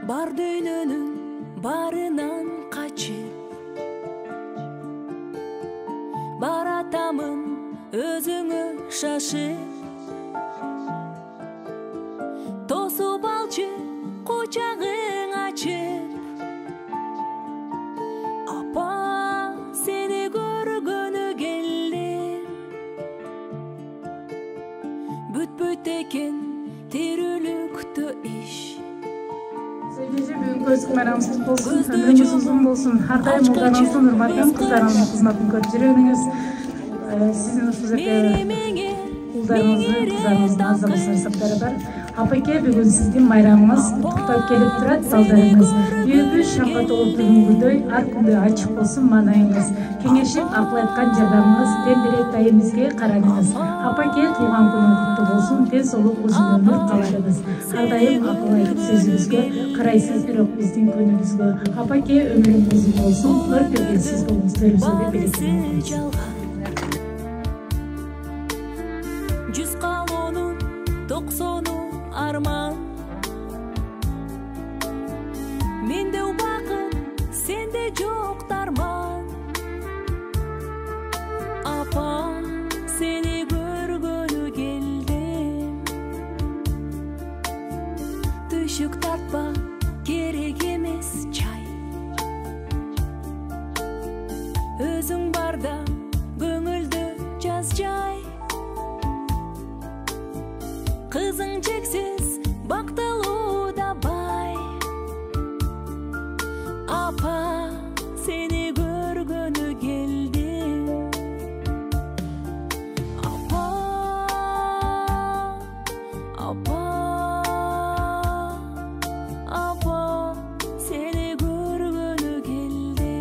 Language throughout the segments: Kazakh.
бар дүйнөнүн барынан качып баратамын өзүңө шашып тосуп алчы кучагың ачып апа сени көргөнү келдим бүтпөйт экен тирүүлүктө иш Бүгүнкү камерамыз болсун, ömrümüz uzun болсун. Ар дайым улдарыңыздын урматын, кыздарыңыздын кызматын көрүп жүрүңүз. Сиздин ушул жерде улдарыңыздын, кыздарыңыздын азыгы сарсактары бар. Апаке, бүгүн сиздин майрамыңыз куттуктап келип турат, балдарыңыз. Үйүңүз шаңга толуп бүгүнгүдөй ар күндө ачык болсун маанайыңыз. Кеңешип акыл айткан жардамыңыз тендирек дайымызге караңыз. Апаке, туулган күнүң кутту болсун, тез соолук узун өмүр каларыңыз. Ар дайым акыл айтып сөзүбүзгө карайсыз, бирок биздин күнүбүзгө. Апаке, өмүрүң узун болсун, өр келгенсиз болуңуз, төрүбүздө белектеңиз. Жүз калоонун 90 арман менде убакыт сенде жок дарман апа сени көргөнү келдим түшүк тартпа керек эмес чай өзүң барда көңүлдө жаз жай кызың чексиз бактылуу да бай апа сени көргөнү келдим апа апа апа сени көргөнү келдим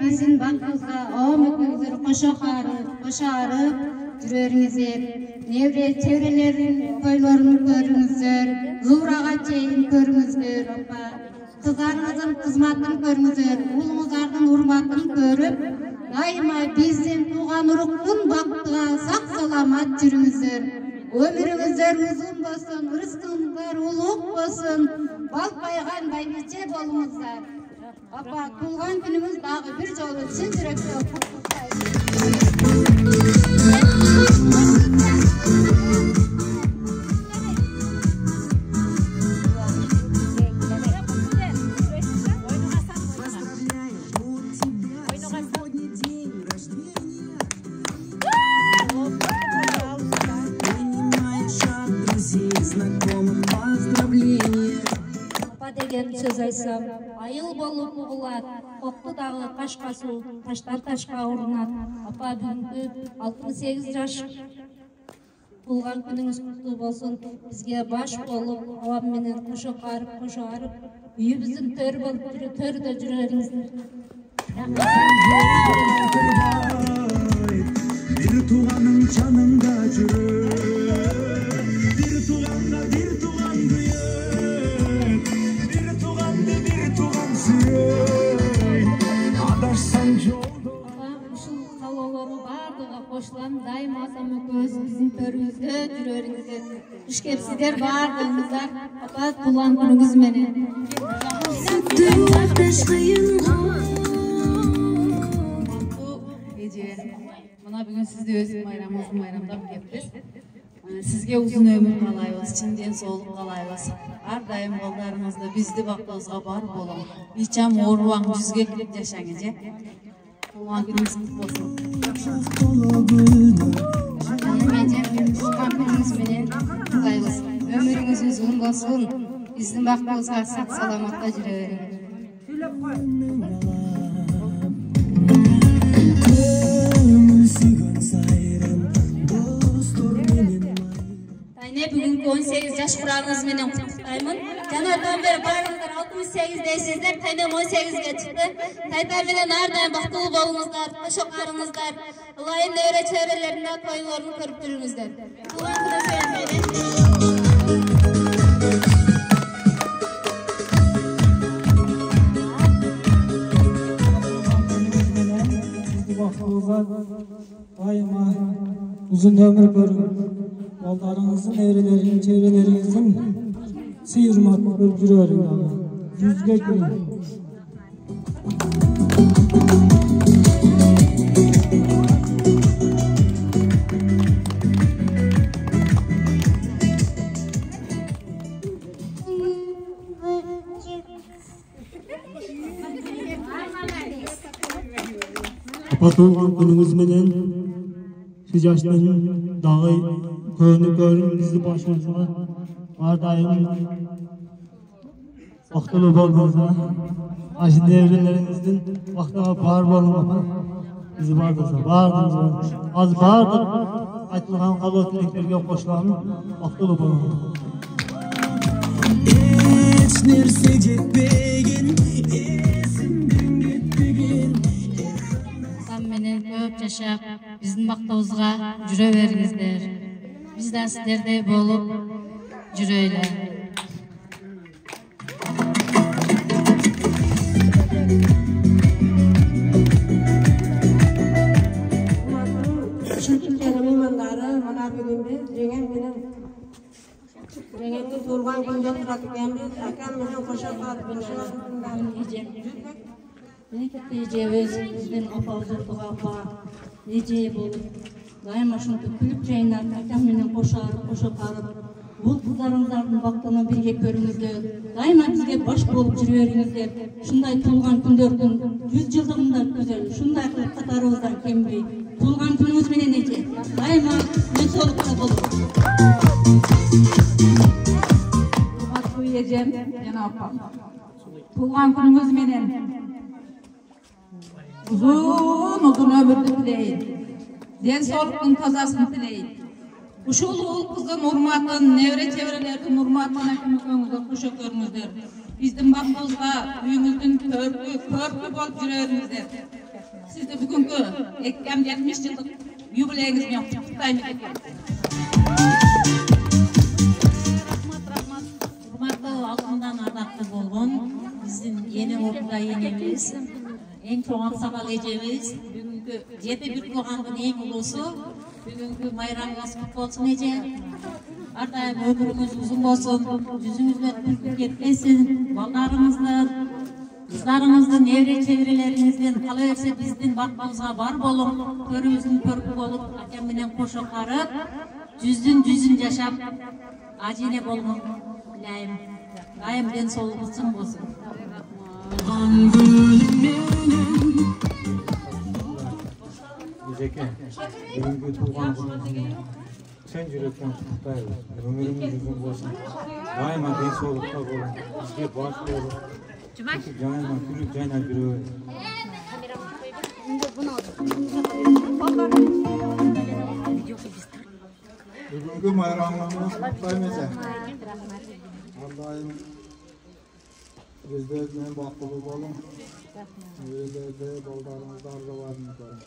биздин бактыбызга өмөкүңүздөр кошарып жүрөрүңүздөр, невре чебрелердин тойлорун көрүңүздөр, ыбырага чейин көрүңүздөр, апа. Кыздарыңыздын кызматын көрүңүздөр, уулуңуздардын урматын көрүп, дайыма биздин тууган уруктун бактыга сак саламат жүрүңүздөр. Өмүрүңүздөр узун болсун, рызкыңыздар улук болсун, балпайган байбиче болуңуздар. Апа, туулган күнүңүз дагы бир жолу чын жүрөктөн куттуктайбыз. Деген сөз айтсам, айыл болуп угулат, кокту дагы кашка суу, таштан ташка урунат. Апа, бүгүнкү 68 жаш туулган күнүңүз куттуу болсун. Бизге баш болуп, абам менен кошо карып, үйүбүздүн төр болуп төрдө жүрөрүңүздөр. Бир тууганың жаныңда жүрөт, бир тууганга бир тууган күйөт, бир тууган сүйөт, адашсаң жолдо. Ушул салоолорго бардыгы кошулам, дайыма атам экөөбүз биздин төрүбүздө жүрөрүңүздөр. Куш кепсиздер бардыгыңыздар, апа, туулган күнүңүз менен. Мына бүгүн сизди өз майрамыңызды майрамдап кеппиз. Сизге узун өмүр каалайбыз, чын ден соолук каалайбыз. Ар дайым колдарыңызда бизди бактыбызга бар болуң. Ичам оорубаң, жүзгө кирип жашаңыз, же. Туулган күнүңүз куттуу болсун. Туулган күнүңүз менен куттуктайбыз. Өмүрүңүз узун болсун, биздин бактыбызга сак саламатта жүрөбүрүңүз. Бүгүнкү 18 жаш курагыңыз менен куттуктаймын. Жанатан бери барыңыздар 68 дейсиздер, тайнем 18ге чыкты. Тайтар менен ар дайым бактылуу болуңуздар, кошокарыңыздар, ылайым небере чеберелеринде тойлорун көрүп жүрүңүздөр. Туулган күнүңүз менен. Dayıma uzun ömür görün. Yollarınızın, eğrilerin, çevrelerinizin sıyırmak öldürüyorum ama. Yüzge gülün. Tuğan gününüz menen şu yaştan dağı köyünü görün bizi başımıza var daim vaktılı bolmanıza aşı devrelerinizden vaktıga var bolmanıza bizi bardırsa bardınız az bardır aytılgan kabul tileklerge koşulanın vaktılı bolmanıza hiç nerse jetpegin esimden ketpegin менен көп жашап, биздин бактыбызга жүрө бериңиздер. Биз да сиздердей болуп жүрөйлү. Mehmandары мына бүгүнкү жеңемдин туулган күнүндө турат экенбиз. Акам менен кошо калып Менекетте ежебиз биздин апабыздын туга апа эже болуп дайыма ушинтип күлүп жайнап акам менен кошо карып бул кыздарыңыздардын бактын бирге көрүңүздөр дайыма бизге баш болуп жүрө бериңиздер ушундай туулган күндөрдүн 100 жылдыгында өткөзөлү ушундай кылып катарыбыздан кембей туулган күнүңүз менен эже дайыма мүнсөлүктө болуп Урматтуу эжем жана апам туулган күнүңүз менен uzun ömürdü tileyin. Den soğuktun tazasını tileyin. Uşul ul kızın urmatın, nevre çevrelerinin urmatına kümükönüzde kuşu görünüzler. Bizden baktığızda büyüğünüzün körpü bol jürörünüzler. Sizde bugünkü 70 yıllık юбилейіңіз мен құттықтаймын. Құрметті алдымдан ардақты болған біздің ені орында енеміз, ең чоң ақсақал ежеміз, бүгінгі жеті бір туғанның ең ұлысы, бүгінгі майрамыңыз құтты болсын еже. Ардайым өміріңіз ұзын болсын, жүзіңізге күлкі кетпесін, балдарыңыздан, қыздарыңыздың, невре-чеврелеріңізден қала өрсе біздің бақпауызға бар болың, көріміздің көркі болып, әкемменен қошы қарып, жүзін жашап, ажене болмын біләйім. Дайым ден солығысын болсын. Bizeke, бүгінгі туған күніңізбен шын жүректен құттықтаймыз. Өміріңіз ұзын болсын. Дайыма денсаулықта болың, бізге баш болың. Жайма күліп жайнап жүріңіз. Бүгінгі майрамыңыз құттықтаймыз. Ардайым өздерінен бақылы болың. Өздерде балдарыңызды арзаларыңыз болың.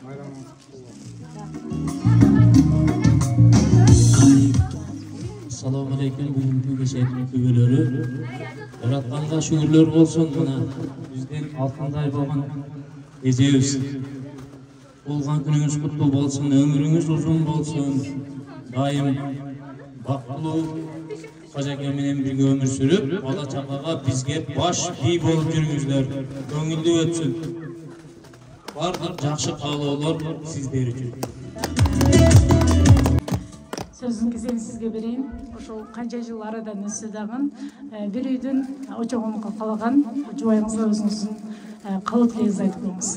Майрамыңыз құтты болың. Assalamu alaikum, bugünkü geçerli tübülörü. Yaratkanға şükürler olsun buna. Bizden altınday bolgan ejebis. Olgan günüңүз kutlu bolsun, ömrüңүz uzun bolsun. Daim baktılуу Kajake menen birge ömür sürüp, bala çakaga bizge baş bii bolup жүрүңүздөр. Көңүлдүү өтсүn. Бардык жакшы каалоолор сиздер үчүн. Sözün keseni sizge bereyim. Ошол канча жыл арадан өссө дагы бир үйдүн очогунга калаган жубайыңызга өзүңүздүн калып тилегиңизди айтып коюңуз.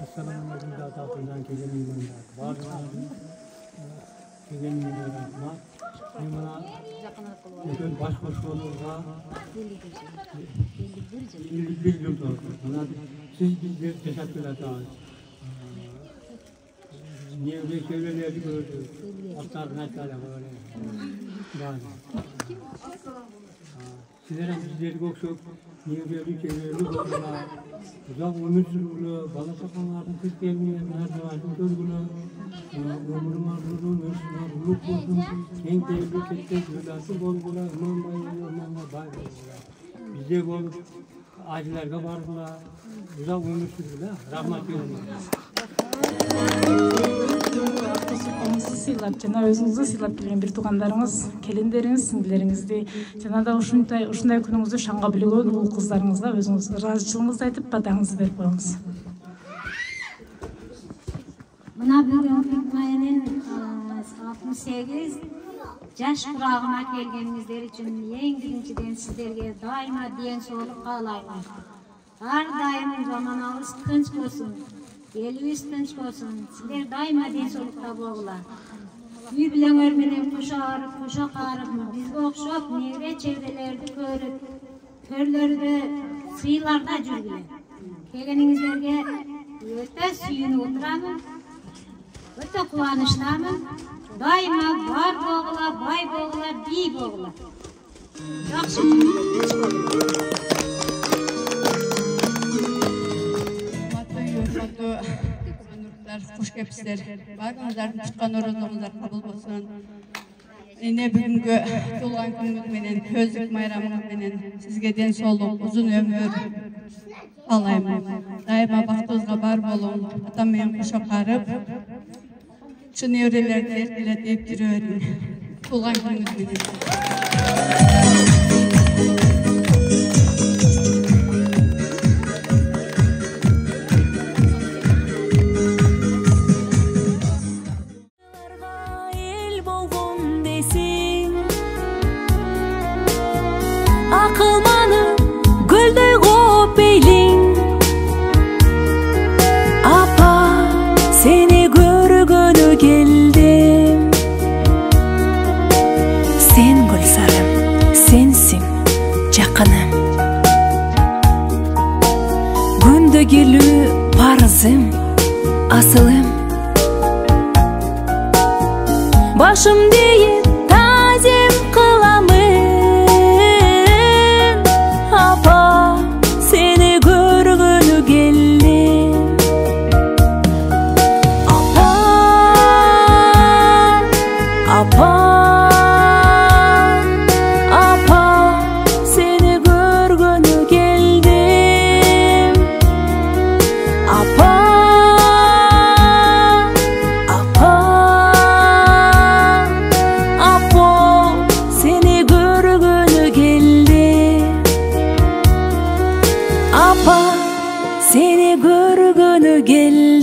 Assalamu alaikum zatından kelgeningizden barlarınızın kelgeningizden rahmat. Bana bütün baş olursa bir yıl oldu. Siz bizler teşekkür ederiz. Nevre çevreleri gördük. Atlarına böyle. Sizlere bizleri kokşup nevreleri çevreleri gördüler. Uzak ömür sürgülü, bala çakanların Türkiye'nin her zamanın görgülü, ömrüm arzuğun, ölçüler, uluk olsun, en değerli kettek, yılası bolgular, imam bay bolgular. Bize bol acılarga bargular, uzak ömür sürgülü, rahmat yolgular. Siz sыйлап жана өзүңүздү сыйлап келген бир туугандарыңыз, келиндериңиз, сиңдилериңизди жана да ушундай күнүңүздү шаңга билгөн уул кыздарыңызга өзүңүз ыраазычылыгыңызды айтып, батаңызды берип коюңуз. Мына бүгүнкү менин 68 жаш курагына келгениңиздер үчүн эң биринчиден сиздерге дайыма ден соолук каалайм. Ар дайым заманыбыз тынч болсун. Elimiz tınç olsun, sizler daima densolukta boğular. Үй bilenger menen koşa qarıp, bizge okşop, nevre çevrelerdi görüp, körlerde, sıylarda жүрgüler. Kelgeningizlerge öte suyunu oturamın, öte kuvanışlamın, daima var boğular, bay boğular, bi boğular. Жақсы Hoş kepsizler. Barınızların çıkan orozlarınızlar kabul olsun. Yine bugünkü tuğan günümüz menen, közlük mayramımız menen sizge den soluk, uzun ömür alayım. Daima baktığınızga bar bolun, atammen kuşa qarıp, çın evrelerdi erkeletip жүрөөрүн. Tuğan günümüz menen. Akılmanı gülдөй koп eylin. Apa seni görgөнü geldim. Sen gülsarım, sensin жақыным. Gündө келүү парызым, асылым. Başım deyip tazim kılamın. Apa sen Appa seni görgünü geldi